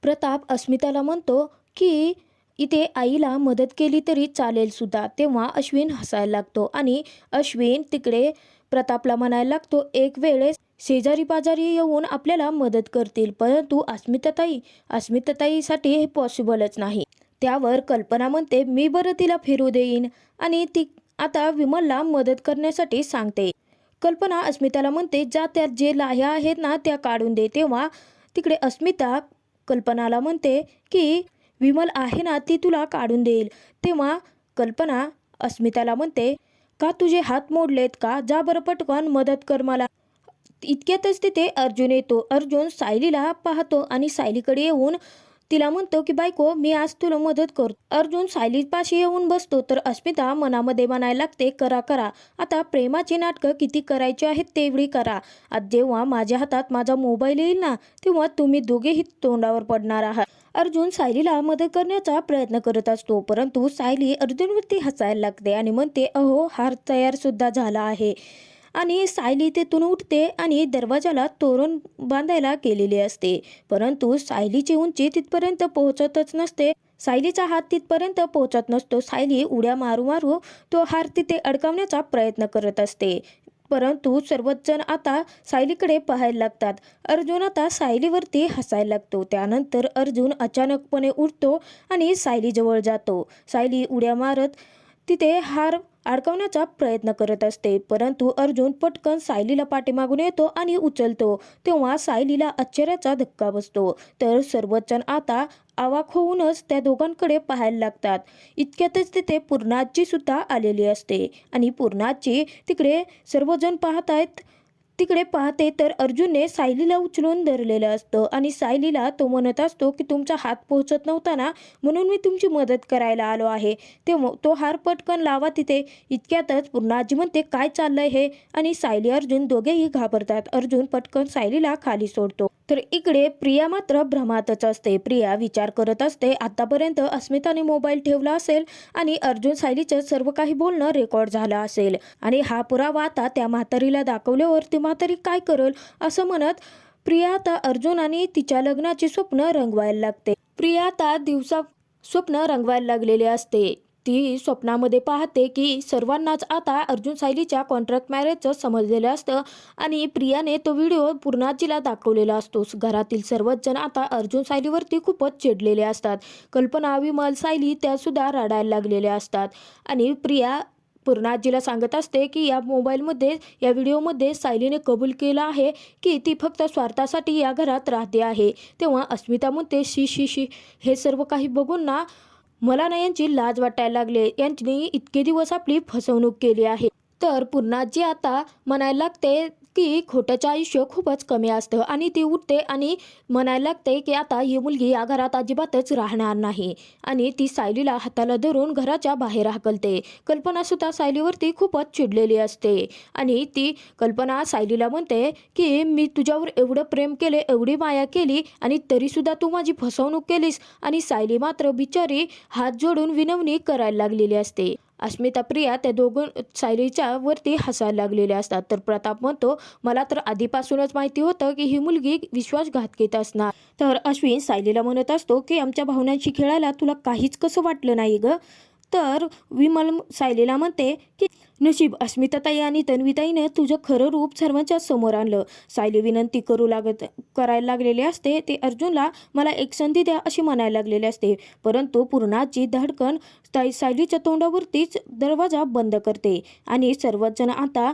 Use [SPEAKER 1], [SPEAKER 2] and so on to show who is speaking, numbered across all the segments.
[SPEAKER 1] प्रताप अस्मिताला म्हणतो की इथे आईला मदत केली तरी चालेल सुद्धा. तेव्हा अश्विन हसायला लागतो आणि अश्विन तिकडे प्रतापला म्हणायला लागतो, एक वेळेस शेजारी पाजारी येऊन आपल्याला मदत करतील, परंतु अस्मिताताईसाठी हे पॉसिबलच नाही. त्यावर कल्पना म्हणते, मी बरं तिला फिरू देईन आणि ती आता विमलला मदत करण्यासाठी सांगते. कल्पना अस्मिताला म्हणते, ज्या त्या जे लाह्या आहेत ना त्या काढून दे. तेव्हा तिकडे अस्मिता कल्पनाला म्हणते की विमल आहे ना ती तुला काढून देईल. तेव्हा कल्पना अस्मिताला म्हणते, का तुझे हात मोडलेत का? जा बरं पटकन मदत कर मला. इतक्यातच तिथे अर्जुन येतो. अर्जुन सायलीला पाहतो आणि सायलीकडे येऊन तिला म्हणतो की बायको मी आज तुला मदत करतो. अर्जुन सायलीपाशी येऊन बसतो तर अस्मिता मनामध्ये म्हणायला लागते, करा करा, आता प्रेमाची नाटकं किती करायची आहेत तेवढी करा. आज जेव्हा माझ्या हातात माझा मोबाईल येईल ना तेव्हा तुम्ही दोघेही तोंडावर पडणार आहात. अर्जुन सायलीला मदत करण्याचा प्रयत्न करत असतो, परंतु सायली अर्जुनवरती हसायला लागते आणि म्हणते, अहो हार तयार सुद्धा झाला आहे. आणि सायली तेथून उठते आणि दरवाजाला तोरण बांधायला केलेले असते, परंतु सायलीची उंची तिथपर्यंत पोहोचतच नसते. सायलीचा हात तिथपर्यंत पोहोचत नसतो. सायली उड्या मारू मारू तो हार तिथे अडकवण्याचा प्रयत्न करत असते, परंतु सर्वच जण आता सायलीकडे पाहायला लागतात. अर्जुन आता सायलीवरती हसायला लागतो. त्यानंतर अर्जुन अचानकपणे उठतो आणि सायलीजवळ जातो. सायली उड्या मारत तिथे हार अडकवण्याचा प्रयत्न करत असते, परंतु अर्जुन पटकन सायलीला पाठीमागून येतो आणि उचलतो. तेव्हा सायलीला आश्चर्याचा धक्का बसतो. तर सर्वच जण आता अवाक होऊनच त्या दोघांकडे पाहायला लागतात. इतक्यातच तिथे पूर्णाची सुद्धा आलेली असते आणि पूर्णाची तिकडे सर्वजण पाहतायत. तिकडे पाहते तर अर्जुनने सायलीला उचलून धरलेलं असतं आणि सायलीला तो म्हणत असतो की तुमचा हात पोहोचत नव्हता ना म्हणून मी तुमची मदत करायला आलो आहे. तेव्हा तो हार पटकन लावा तिथे. इतक्यातच पूर्णाजी म्हणते, काय चाललंय हे? आणि सायली अर्जुन दोघेही घाबरतात. अर्जुन पटकन सायलीला खाली सोडतो. तर इकडे प्रिया मात्र भ्रमातच असते. प्रिया विचार करत असते, आतापर्यंत अस्मिताने मोबाईल ठेवला असेल आणि अर्जुन सायलीचं सर्व काही बोलणं रेकॉर्ड झालं असेल आणि हा पुरावा आता त्या म्हातारीला दाखवल्यावर ती म्हातारी काय करल असं म्हणत प्रिया आता अर्जुन आणि तिच्या लग्नाची स्वप्न रंगवायला लागते. प्रिया आता दिवसा स्वप्न रंगवायला लागलेले असते. ती स्वप्नामध्ये पाहते की सर्वांनाच आता अर्जुन सायलीच्या कॉन्ट्रॅक्ट मॅरेजचं समजलेलं असतं आणि प्रियाने तो व्हिडिओ पूर्णाजीला दाखवलेला असतो. घरातील सर्वच जण आता अर्जुन सायलीवरती खूपच चिडलेले असतात. कल्पना, विमल, सायली त्या सुद्धा रडायला लागलेल्या असतात आणि प्रिया पूर्णाजीला सांगत असते की या व्हिडिओमध्ये सायलीने कबूल केलं आहे की ती फक्त स्वार्थासाठी या घरात राहते आहे. तेव्हा अस्मिता म्हणते, शी शी शी, हे सर्व काही बघून ना मला ना यांची लाज वाटायला लागले. यांनी इतके दिवस आपली फसवणूक केली आहे. तर पूर्णाजी आता म्हणायला लागते की खोट्याचं आयुष्य खूपच कमी असतं आणि ती उठते आणि म्हणायला लागते की आता ही मुलगी या घरात अजिबातच राहणार नाही आणि ती सायलीला हाताला धरून घराच्या बाहेर हाकलते. कल्पना सुद्धा सायलीवरती खूपच चिडलेली असते आणि ती कल्पना सायलीला म्हणते की मी तुझ्यावर एवढं प्रेम केले, एवढी माया केली आणि तरीसुद्धा तू माझी फसवणूक केलीस. आणि सायली मात्र बिचारी हात जोडून विनवणी करायला लागलेली असते. अस्मिता, प्रिया त्या दोघं सायलीच्या वरती हसायला लागलेले असतात. तर प्रताप म्हणतो, मला तर आधीपासूनच माहिती होतं की ही मुलगी विश्वासघातकीत असणार. तर अश्विन सायलीला म्हणत असतो की आमच्या भावनांशी खेळायला तुला काहीच कसं वाटलं नाही ग? तर विमल सायलीला म्हणते की नशीब अस्मिताताई आणि तन्वीताईने तुझं खरं रूप सर्वांच्या समोर आणलं. सायली विनंती करायला लागलेली असते. ते अर्जुनला मला एक संधी द्या अशी म्हणायला लागलेली असते, परंतु पूर्णाची धडकन सायलीच्या तोंडावरतीच दरवाजा बंद करते आणि सर्वच जण आता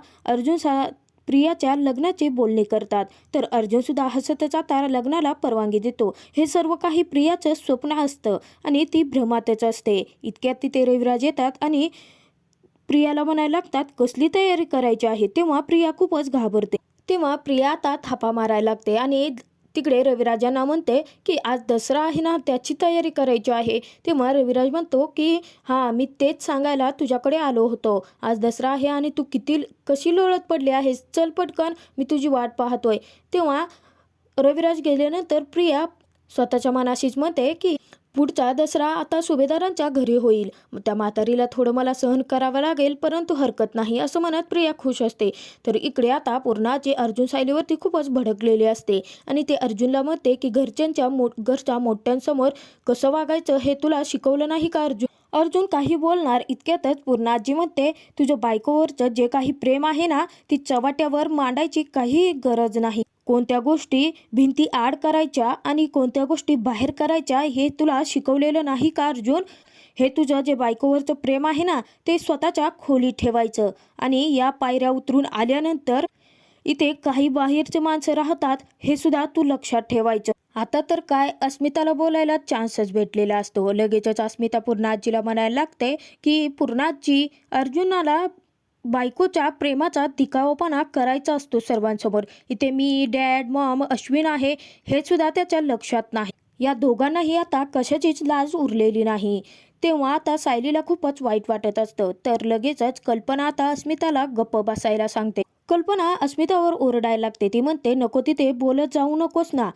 [SPEAKER 1] प्रियाच्या लग्नाची बोलणी करतात. तर अर्जुन सुद्धा हसतच आता लग्नाला परवानगी देतो. हे सर्व काही प्रियाचं स्वप्न असतं आणि ती भ्रमातच असते. इतक्यात तिथे रविराज येतात आणि प्रियाला म्हणायला लागतात, कसली तयारी करायची आहे? तेव्हा प्रिया खूपच घाबरते. तेव्हा प्रिया आता थापा मारायला लागते आणि तिकडे रविराजांना म्हणते की आज दसरा आहे ना त्याची तयारी करायची आहे. तेव्हा रविराज म्हणतो की हां, मी तेच सांगायला तुझ्याकडे आलो होतो. आज दसरा आहे आणि तू कशी लोळत पडली आहेस, चल पटकन, मी तुझी वाट पाहतोय. तेव्हा रविराज गेल्यानंतर प्रिया स्वतःच्या मनाशीच म्हणते की पुढचा दसरा आता सुभेदारांच्या घरी होईल. त्या म्हातारीला थोडं मला सहन करावं लागेल, परंतु हरकत नाही असं म्हणत प्रिया खुश असते. तर इकडे आता पूर्णाची अर्जुन सायलीवरती खूपच भडकलेली असते आणि ते अर्जुनला म्हणते की घरच्या मोठ्यांसमोर कसं वागायचं हे तुला शिकवलं नाही का अर्जुन. अर्जुन काही बोलणार इतक्यातच पूर्णाजी म्हणते, तुझ्या बायकोवरचं जे काही प्रेम आहे ना, ती चव्हाट्यावर मांडायची काही गरज नाही. कोणत्या गोष्टी भिंती आड करायच्या आणि कोणत्या गोष्टी बाहेर करायच्या हे तुला शिकवलेलं नाही का अर्जुन. हे तुझं जे बायकोवरचं प्रेम आहे ना, ते स्वतःच्या खोलीत ठेवायचं आणि या पायऱ्या उतरून आल्यानंतर इथे काही बाहेरचे माणसं राहतात हे सुद्धा तू लक्षात ठेवायचं. आता तर काय, अस्मिताला बोलायला चान्सच भेटलेला असतो. लगेचच अस्मिता पूर्णाजीला म्हणायला लागते की पूर्णाजी, अर्जुनाला बायकोच्या प्रेमाचा दिखावापणा करायचा असतो सर्वांसमोर. इथे मी, डॅड, मॉम, अश्विन आहे हे सुद्धा त्याच्या लक्षात नाही. या दोघांनाही आता कशाचीच लाज उरलेली नाही. तेव्हा आता सायलीला खूपच वाईट वाटत असतं. तर लगेचच कल्पना आता अस्मिताला गप्प बसायला सांगते. कल्पना अस्मितावर ओरडायला लागते. ती म्हणते, नको तिथे बोलत जाऊ नकोस ना.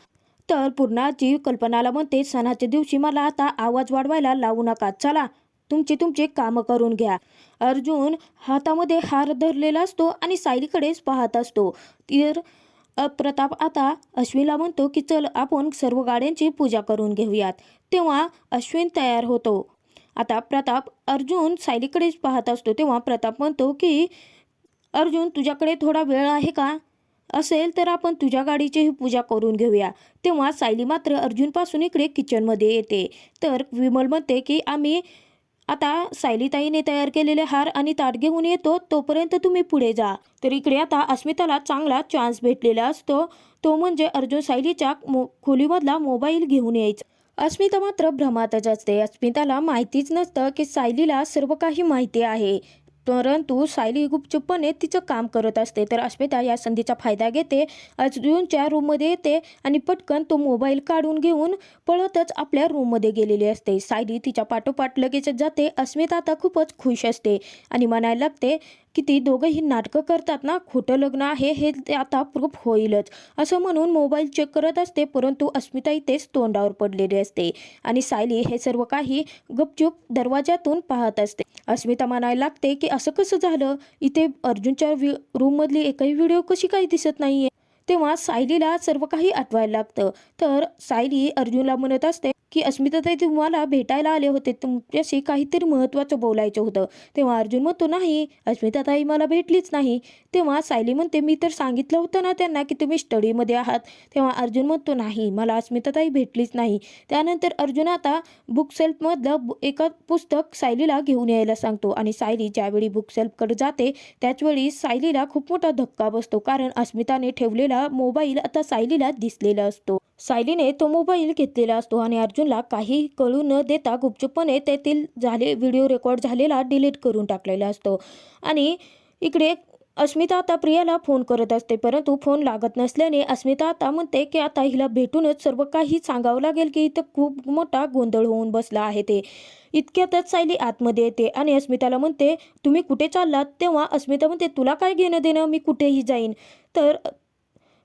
[SPEAKER 1] तर पूर्णाजी कल्पनाला म्हणते, सणाच्या दिवशी मला आता आवाज वाढवायला लावू नका. चला तुमचे कामं करून घ्या. अर्जुन हातामध्ये हार धरलेला असतो आणि सायलीकडेच पाहत असतो. तर प्रताप आता अश्विनला म्हणतो की चल आपण सर्व गाड्यांची पूजा करून घेऊयात. तेव्हा अश्विन तयार होतो. आता प्रताप अर्जुन सायलीकडेच पाहत असतो. तेव्हा प्रताप म्हणतो की अर्जुन, तुझ्याकडे थोडा वेळ आहे का? असेल तर आपण तुझ्या गाडीची पूजा करून घेऊया. तेव्हा सायली मात्र अर्जुनपासून इकडे किचनमध्ये येते. तर विमल म्हणते की आम्ही आता सायलीताईने तयार केलेले हार आणि ताट घेऊन येतो, तोपर्यंत तुम्ही पुढे जा. तर इकडे आता अस्मिताला चांगला चान्स भेटलेला असतो. तो म्हणजे अर्जुन सायलीच्या खोलीमधला मोबाईल घेऊन यायचा. अस्मिता मात्र भ्रमातच असते. अस्मिताला माहितीच नसतं की सायलीला सर्व काही माहिती आहे, परंतु सायली गुपचूपपणे तिचं काम करत असते. तर अस्मिता या संधीचा फायदा घेते, अर्जुनच्या रूममध्ये येते आणि पटकन तो मोबाईल काढून घेऊन पळतच आपल्या रूममध्ये गेलेली असते. सायली तिच्या पाठोपाठ लगेचच जाते. अस्मिता आता खूपच खुश असते आणि म्हणायला लागते की ती दोघंही नाटकं करतात ना, खोटं लग्न आहे हे ते आता प्रूफ होईलच असं म्हणून मोबाईल चेक करत असते. परंतु अस्मिता इथेच तोंडावर पडलेली असते आणि सायली हे सर्व काही गपचूप दरवाजातून पाहत असते. अस्मिता म्हणायला लागते की असं कसं झालं, इथे अर्जुनच्या रूममधली एकही व्हिडिओ कशी काही दिसत नाहीये. तेव्हा सायलीला सर्व काही आठवायला लागतं. तर सायली अर्जुनला म्हणत असते की अस्मिताताई तुम्हाला भेटायला आले होते, तुमच्याशी काहीतरी महत्त्वाचं बोलायचं होतं. तेव्हा अर्जुन म्हणतो, नाही अस्मिताताई मला भेटलीच नाही. तेव्हा सायली म्हणते, मी तर सांगितलं होतं ना त्यांना की तुम्ही स्टडीमध्ये आहात. तेव्हा अर्जुन म्हणतो, नाही मला अस्मिताताई भेटलीच नाही. त्यानंतर अर्जुन आता बुक सेल्फमधलं एका पुस्तक सायलीला घेऊन यायला सांगतो आणि सायली ज्यावेळी बुक सेल्फकडे जाते त्याचवेळी सायलीला खूप मोठा धक्का बसतो, कारण अस्मिताने ठेवलेला मोबाईल आता सायलीला दिसलेला असतो. सायलीने तो मोबाईल घेतलेला असतो आणि अर्जुनला काही कळू न देता गुपचूपपणे त्यातील व्हिडिओ रेकॉर्ड झालेला डिलीट करून टाकलेला असतो. आणि इकडे अस्मिता आता प्रियाला फोन करत असते, परंतु फोन लागत नसल्याने अस्मिता आता म्हणते की आता हिला भेटूनच सर्व काही सांगावं लागेल की इथं खूप मोठा गोंधळ होऊन बसला आहे ते. इतक्यातच सायली आतमध्ये येते आणि अस्मिताला म्हणते, तुम्ही कुठे चाललात? तेव्हा अस्मिता म्हणते, तुला काय घेणं देणं, मी कुठेही जाईन. तर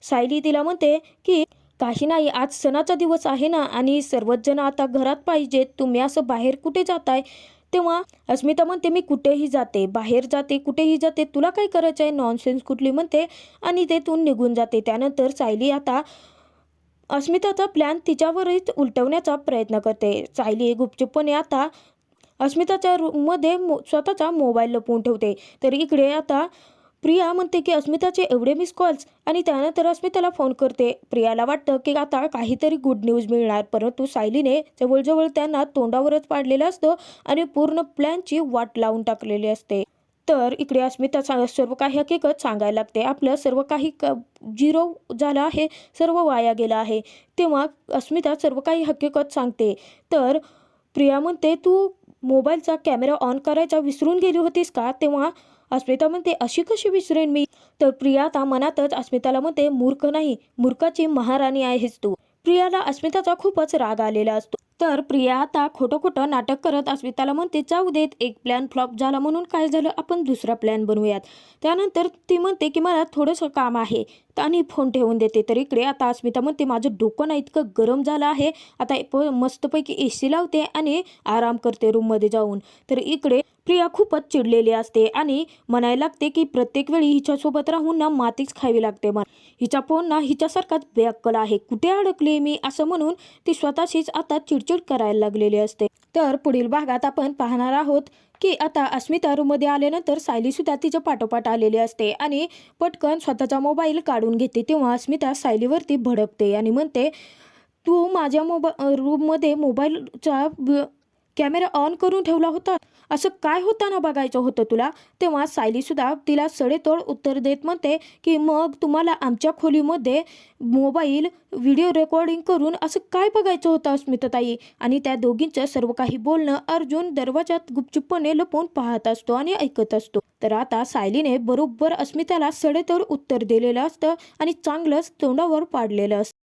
[SPEAKER 1] सायली तिला म्हणते की काही नाही, आज सणाचा दिवस आहे ना आणि सर्वच जण आता घरात पाहिजेत, तुम्ही असं बाहेर कुठे जाताय? तेव्हा अस्मिता म्हणते, मी कुठेही जाते, बाहेर जाते, कुठेही जाते, तुला काय करायचं आहे, नॉनसेन्स कुठली म्हणते आणि तेथून निघून जाते. त्यानंतर सायली आता अस्मिताचा प्लॅन तिच्यावरच उलटवण्याचा प्रयत्न करते. सायली गुपचूपपणे आता अस्मिताच्या रूममध्ये स्वतःचा मोबाईल लपवून ठेवते. तर इकडे आता प्रिया म्हणते की अस्मिताचे एवढे मिस कॉल्स आणि त्यानंतर अस्मिताला फोन करते. प्रियाला वाटतं की आता काहीतरी गुड न्यूज मिळणार, परंतु सायलीने जवळजवळ त्यांना तोंडावरच पाडलेलं असतं आणि पूर्ण प्लॅनची वाट लावून टाकलेली असते. तर इकडे अस्मिता सर्व काही हकीकत सांगायला लागते. आपलं सर्व काही झिरो झालं आहे, सर्व वाया गेलं आहे. तेव्हा अस्मिता सर्व काही हकीकत सांगते. तर प्रिया म्हणते, तू मोबाईलचा कॅमेरा ऑन करायचा विसरून गेली होतीस का? तेव्हा अस्मिता म्हणते, अशी कशी विसरेन मी? तर प्रिया आता मनातच अस्मिताला म्हणते, मूर्ख नाही, मूर्खाची महाराणी आहेस तू. प्रियाला अस्मिताचा खूपच राग आलेला असतो. तर प्रिया आता खोटं खोटं नाटक करत अस्मिताला म्हणते, जाऊ देत, एक प्लॅन फ्लॉप झाला म्हणून काय झालं, आपण दुसरा प्लॅन बनवूयात. त्यानंतर ती म्हणते की मला थोडंसं काम आहे आणि फोन ठेवून देते. तर इकडे आता अस्मिता म्हणते, माझं डोकं ना इतकं गरम झालं आहे, आता मस्तपैकी AC लावते आणि आराम करते रूममध्ये जाऊन. तर इकडे प्रिया खूपच चिडलेली असते आणि म्हणायला लागते की प्रत्येक वेळी हिच्यासोबत राहून ना मातीच खावी लागते. हिचा फोन ना हिच्यासारखाच बेअक्कल आहे, कुठे अडकले मी, असं म्हणून ती स्वतःशीच आता चिडचिड करायला लागलेली असते. तर पुढील भागात आपण पाहणार आहोत की आता अस्मिता रूममध्ये आल्यानंतर सायली सुद्धा तिच्या पाठोपाठ आलेली असते आणि पटकन स्वतःचा मोबाईल काढून घेते. तेव्हा अस्मिता सायलीवरती भडकते आणि म्हणते, तू माझ्या रूममध्ये मोबाईलचा कॅमेरा ऑन करून ठेवला होता, असं काय होताना बघायचं होतं तुला. तेव्हा सायली सुद्धा तिला सडेतोड उत्तर देत म्हणते की मग तुम्हाला आमच्या खोलीमध्ये मोबाईल व्हिडिओ रेकॉर्डिंग करून असं काय बघायचं होतं अस्मिताताई. आणि त्या दोघींचं सर्व काही बोलणं अर्जुन दरवाजात गुपचूपपणे लपून पाहत असतो आणि ऐकत असतो. तर आता सायलीने बरोबर अस्मिताला सडेतोड उत्तर दिलेलं असतं आणि चांगलंच तोंडावर पाडलेलं असतं.